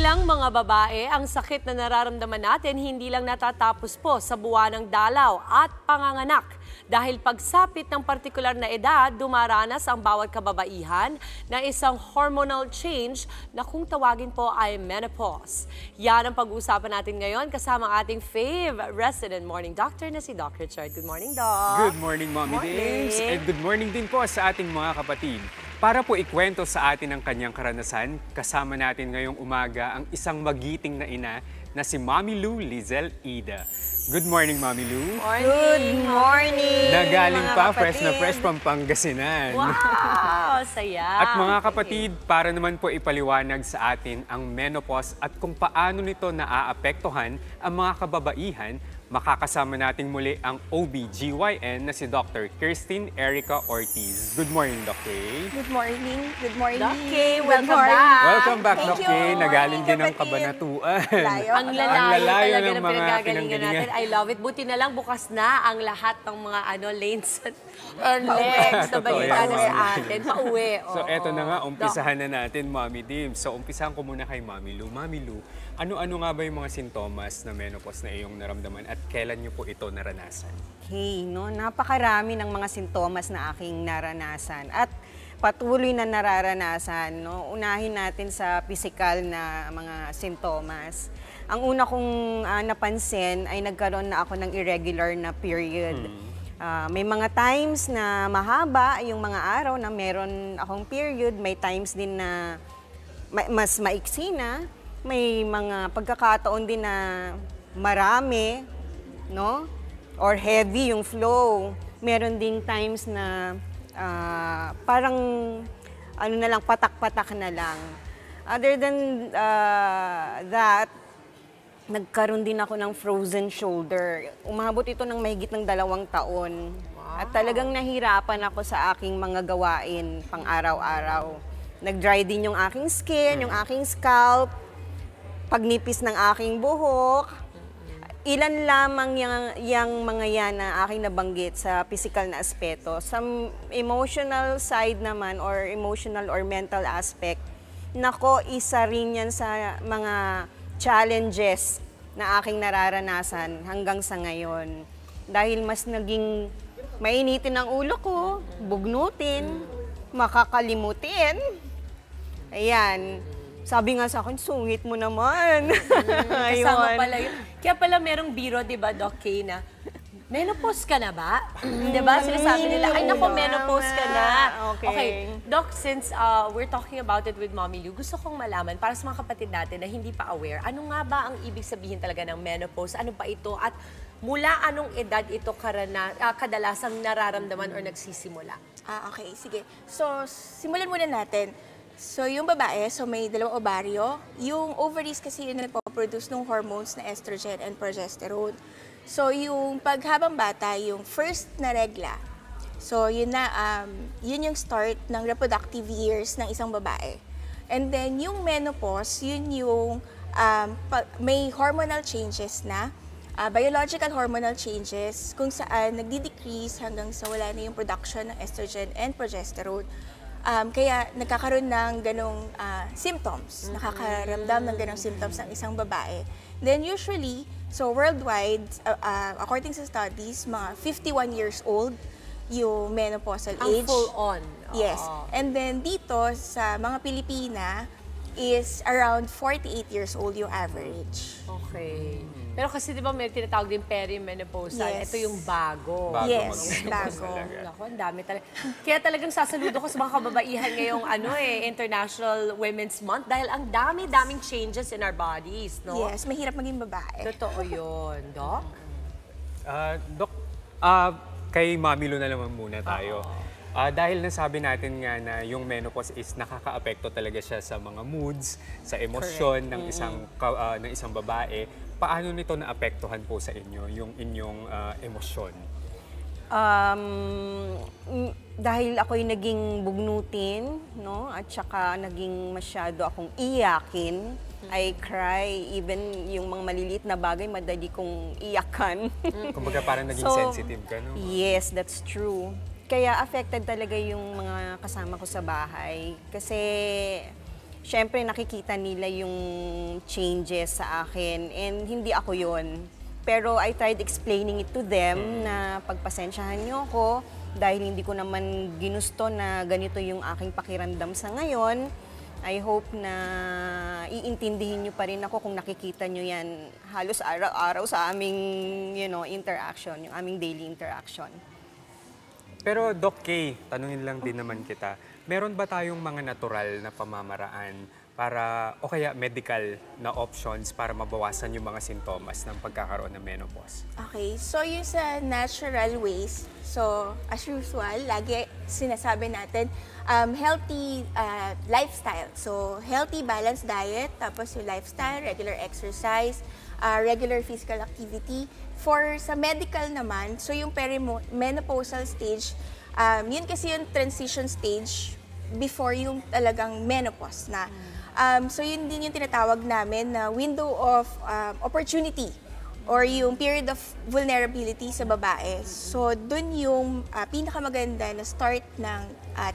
Bilang mga babae, ang sakit na nararamdaman natin hindi lang natatapos po sa buwan ng dalaw at panganganak. Dahil pagsapit ng partikular na edad, dumaranas ang bawat kababaihan ng isang hormonal change na kung tawagin po ay menopause. Yan ang pag-uusapan natin ngayon kasama ang ating fave resident morning doctor na si Dr. Chard. Good morning, Doc. Good morning, Mommy Dames. And good morning din po sa ating mga kapatid. Para po ikwento sa atin ang kanyang karanasan, kasama natin ngayong umaga ang isang magiting na ina na si Mommy Lou Lizelle Ida. Good morning, Mommy Lou. Good morning, Nagaling mga pa, kapatid. fresh na fresh, Pampangasinan. Wow, saya. At mga kapatid, para naman po ipaliwanag sa atin ang menopause at kung paano nito naaapektuhan ang mga kababaihan, makakasama nating muli ang OB-GYN na si Dr. Kirstine Erica Ortiz. Good morning, Doc Kay. Good morning. Good morning. Doc Kay, Good welcome morning. back. Welcome back, Thank Doc you. Kay. Nagaling din ng Kapatid. kabanatuan. Layo. Ang lalayo lalayo talaga ng ng mga pinagagalingan natin. I love it. Buti na lang bukas na ang lahat ng mga lanes and legs na Totoo balita yan, na Mami. sa atin. Pauwi. So, Oo. eto na nga, umpisahan Doc. na natin, Mommy Dim. So, umpisahan ko muna kay Mommy Lou. Mommy Lou, ano-ano nga ba yung mga sintomas na menopause na iyong naramdaman at kailan niyo po ito naranasan? Okay, no? Napakarami ng mga sintomas na aking naranasan at patuloy na nararanasan. No? Unahin natin sa physical na mga sintomas. Ang una kong napansin ay nagkaroon na ako ng irregular na period. May mga times na mahaba yung mga araw na meron akong period. May times din na mas maiksi na. May mga pagkakataon din na marami, no? Or heavy yung flow. Meron ding times na parang ano na lang, patak-patak na lang. Other than that, nagkaroon din ako ng frozen shoulder. Umabot ito ng mahigit ng 2 taon. At talagang nahirapan ako sa aking mga gawain pang araw-araw. Nag-dry din yung aking skin, yung aking scalp, pagnipis ng aking buhok. Ilan lamang yung mga yan na aking nabanggit sa physical na aspeto. Sa emotional side naman or emotional or mental aspect, nako, isa rin yan sa mga challenges na aking nararanasan hanggang sa ngayon. Dahil mas naging mainitin ang ulo ko, bugnutin, makakalimutin. Ayan. Sabi nga sa akin, sungit mo naman. Kasama pala yun. Kaya pala merong biro, di ba, Doc Kay, na menopause ka na ba? Di ba? Sinasabi nila, ay naku, menopause ka na. Okay. Doc, since we're talking about it with Mommy Lou, gusto kong malaman, para sa mga kapatid natin na hindi pa aware, ano nga ba ang ibig sabihin talaga ng menopause? Ano ba ito? At mula anong edad ito kadalasang nararamdaman or nagsisimula? Okay, sige. So, simulan muna natin. So, yung babae, may 2 ovaryo. Yung ovaries kasi yun na nagpo-produce ng hormones na estrogen and progesterone. So, yung paghabang bata, yung first na regla, so yun na, yun yung start ng reproductive years ng isang babae. And then, yung menopause, yun yung may hormonal changes na, biological hormonal changes, kung saan nagdi-decrease hanggang sa wala na yung production ng estrogen and progesterone. Kaya nagkakaroon ng ganong symptoms, nakakaramdam ng ganong symptoms ng isang babae. Then usually, so worldwide, according sa studies, mga 51 years old yung menopausal Ang age. full on. Yes. And then dito sa mga Pilipina is around 48 years old yung average. Okay. Pero kasi di ba may tinatawag din perimenopausal, Yes. ito yung bago. Yes, mag-menopause bago. talaga. Naku, ang dami talaga. Kaya talagang sasaludo ko sa mga kababaihan ngayong International Women's Month dahil ang dami-daming changes in our bodies, no? Yes, mahirap maging babae. Totoo yun, Doc. Doc, kay Mommy Lou na naman muna tayo. Dahil nasabi natin nga na yung menopause is nakakaapekto talaga siya sa mga moods, sa emosyon ng isang babae. Paano nito naapektuhan po sa inyo yung inyong emosyon? Dahil ako'y naging bugnutin, no? At saka naging masyado akong iyakin. I cry, even yung mga maliliit na bagay, madali kong iyakan. Kumbaga parang naging sensitive ka, no? Yes, that's true. Kaya affected talaga yung mga kasama ko sa bahay. Kasi syempre nakikita nila yung changes sa akin and hindi ako yon. Pero I tried explaining it to them na pagpasensyahan niyo ako dahil hindi ko naman ginusto na ganito yung aking pakiramdam sa ngayon. I hope na iintindihin niyo pa rin ako kung nakikita niyo yan halos araw-araw sa aming, interaction, yung aming daily interaction. Pero Doc Kay, tanungin lang din naman kita, meron ba tayong mga natural na pamamaraan para, o kaya medical na options para mabawasan yung mga sintomas ng pagkakaroon ng menopause? Okay, so yung sa natural ways, so as usual, lagi sinasabi natin, healthy lifestyle. So healthy, balanced diet, tapos yung lifestyle, regular exercise, regular physical activity. For sa medical naman, so yung perimenopausal stage, yun kasi yung transition stage before yung talagang menopause na. So yun din yung tinatawag namin na window of opportunity or yung period of vulnerability sa babae. So dun yung pinakamaganda na start ng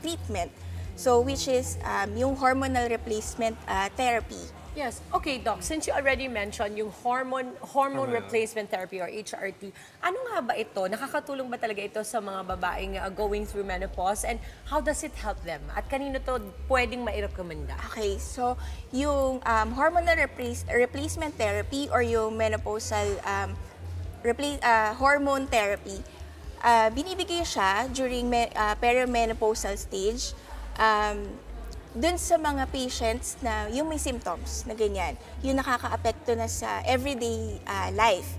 treatment. So which is yung hormonal replacement therapy. Yes. Okay, Doc, since you already mentioned yung hormone replacement therapy or HRT, ano nga ba ito? Nakakatulong ba talaga ito sa mga babaeng going through menopause and how does it help them? At kanino to pwedeng mairekomenda? Okay, so yung hormonal replacement therapy or yung menopausal hormone therapy, binibigay siya during perimenopausal stage. Dun sa mga patients na yung may symptoms na ganyan, yung nakaka-apekto na sa everyday life.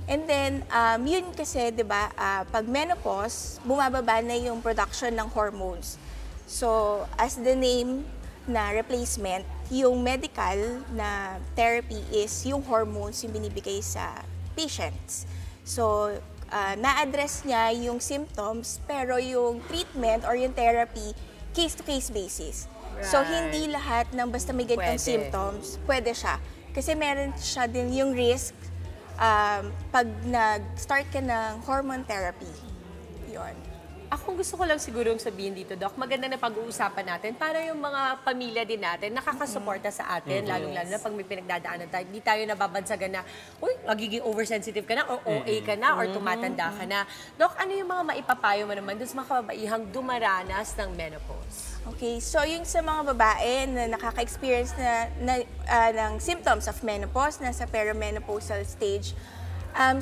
And then, yun kasi, di ba, pag menopause, bumababa na yung production ng hormones. So, as the name na replacement, yung medical na therapy is yung hormones yung binibigay sa patients. So, na-address niya yung symptoms, pero yung treatment or yung therapy, case-to-case basis. Right. So, hindi lahat ng basta may ganitong symptoms, pwede siya. Kasi meron siya din yung risk pag nag-start ka ng hormone therapy. Yun. Ako gusto ko lang siguro sabihin dito, Doc, maganda na pag-uusapan natin para yung mga pamilya din natin nakakasuporta sa atin, lalong-lalo na pag may pinagdadaanan tayo. Hindi tayo nababansagan na, uy, magiging oversensitive ka na or OA ka na or tumatanda ka na. Doc, ano yung mga maipapayo mo naman dun sa mga kababaihang dumaranas ng menopause? Okay, so yung sa mga babae na nakaka-experience ng symptoms of menopause, nasa perimenopausal stage,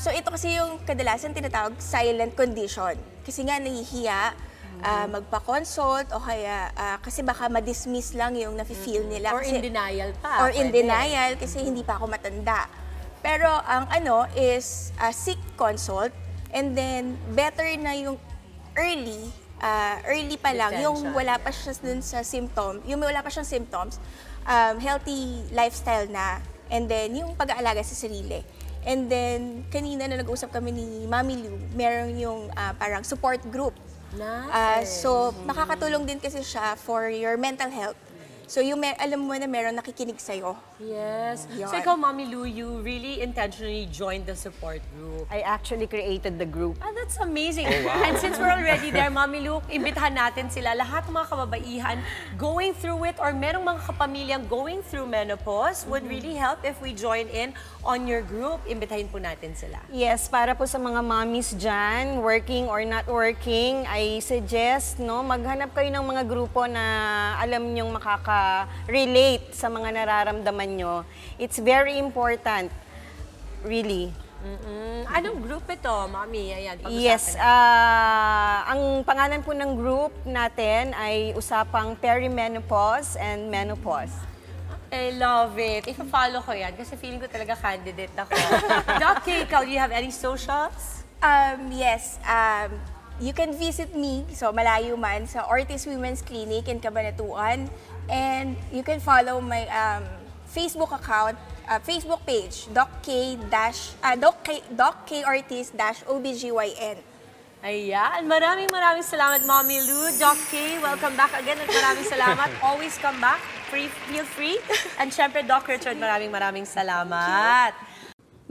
so ito kasi yung kadalasan tinatawag silent condition. Kasi nga nahihiya magpa-consult o kaya kasi baka ma-dismiss lang yung nafe-feel nila. Or kasi, in denial pa. Or in pwede. denial kasi hindi pa ako matanda. Pero ang is seek consult and then better na yung early pa lang, yung wala pa siya dun sa symptom, yung wala pa siyang symptoms, healthy lifestyle na, and then yung pag-aalaga sa sarili. And then, kanina na nag-usap kami ni Mami Lou, meron yung parang support group. Nice. So, makakatulong din kasi siya for your mental health. So, yung alam mo na meron nakikinig sa'yo. Yes. Yun. So ikaw, Mami Lou, you really intentionally joined the support group. I actually created the group. Ah, that's amazing. And since we're already there, Mami Lou, imbitahan natin sila, lahat ng mga kababaihan going through it or merong mga kapamilyang going through menopause would really help if we join in on your group. Imbitahin po natin sila. Yes, para po sa mga mommies dyan, working or not working, I suggest, maghanap kayo ng mga grupo na alam nyong makaka-relate sa mga nararamdaman nyo. It's very important, really. Anong group ito, Mami? Ayan, pag-usapan Yes, natin. ang pangalan po ng group natin ay Usapang Perimenopause and Menopause. I love it. Ipa-follow ko yan kasi feeling ko talaga candidate ako. Doc Kay, ikaw, do you have any socials? Yes. You can visit me, so malayo man, sa Ortiz Women's Clinic in Cabanatuan. And you can follow my Facebook account, Facebook page, Doc K Ortiz-OBGYN. Ayan. Maraming salamat, Mommy Lou. Doc Kay, welcome back again at maraming salamat. Always come back. Feel free. And syempre, Doc Richard, maraming salamat.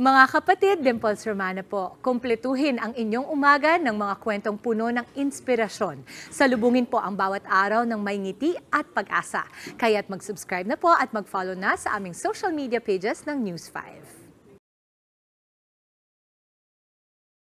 Mga kapatid, Dimples Romana po, kumpletuhin ang inyong umaga ng mga kwentong puno ng inspirasyon. Salubungin po ang bawat araw ng may ngiti at pag-asa. Kaya't mag-subscribe na po at mag-follow na sa aming social media pages ng News 5.